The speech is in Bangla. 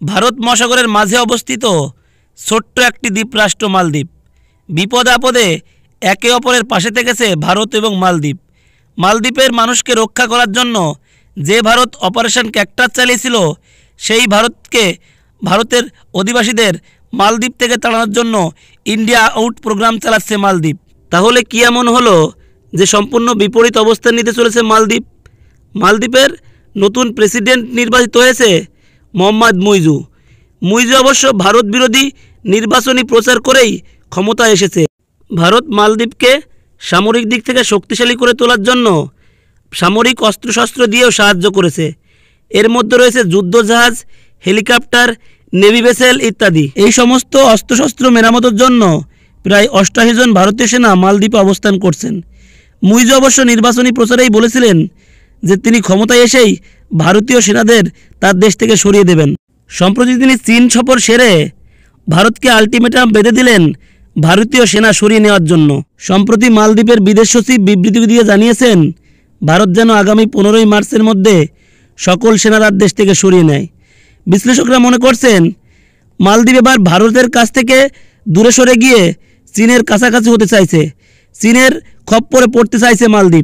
ভারত মহাসাগরের মাঝে অবস্থিত ছোট্ট একটি দ্বীপরাষ্ট্র মালদ্বীপ। বিপদে আপদে একে অপরের পাশে থেকেছে ভারত এবং মালদ্বীপ। মালদ্বীপের মানুষকে রক্ষা করার জন্য যে ভারত অপারেশন ক্যাকটাস চালিয়েছিল, সেই ভারতের অধিবাসীদের মালদ্বীপ থেকে তাড়ানোর জন্য ইন্ডিয়া আউট প্রোগ্রাম চালাচ্ছে মালদ্বীপ। তাহলে কি এমন হলো যে সম্পূর্ণ বিপরীত অবস্থান নিতে চলেছে মালদ্বীপ? মালদ্বীপের নতুন প্রেসিডেন্ট নির্বাচিত হয়েছে মোহাম্মদ মুইজু। মুইজু অবশ্য ভারত বিরোধী নির্বাচনী প্রচার করেই ক্ষমতায় এসেছে। ভারত মালদ্বীপকে সামরিক দিক থেকে শক্তিশালী করে তোলার জন্য সামরিক অস্ত্রশস্ত্র দিয়েও সাহায্য করেছে। এর মধ্যে রয়েছে যুদ্ধজাহাজ, হেলিকপ্টার, নেভি ভেসেল ইত্যাদি। এই সমস্ত অস্ত্রশস্ত্র মেরামতের জন্য প্রায় 88 জন ভারতীয় সেনা মালদ্বীপে অবস্থান করছেন। মুইজু অবশ্য নির্বাচনী প্রচারেই বলেছিলেন যে তিনি ক্ষমতায় এসেই ভারতীয় সেনাদের তার দেশ থেকে সরিয়ে দেবেন। সম্প্রতি তিনি চীন সফর সেরে ভারতকে আলটিমেটাম বেঁধে দিলেন ভারতীয় সেনা সরিয়ে নেওয়ার জন্য। সম্প্রতি মালদ্বীপের বিদেশ সচিব বিবৃতি দিয়ে জানিয়েছেন, ভারত যেন আগামী 15ই মার্চের মধ্যে সকল সেনারা দেশ থেকে সরিয়ে নেয়। বিশ্লেষকরা মনে করছেন, মালদ্বীপ এবার ভারতের কাছ থেকে দূরে সরে গিয়ে চীনের কাছাকাছি হতে চাইছে। চীনের খপ্পরে পড়তে চাইছে মালদ্বীপ।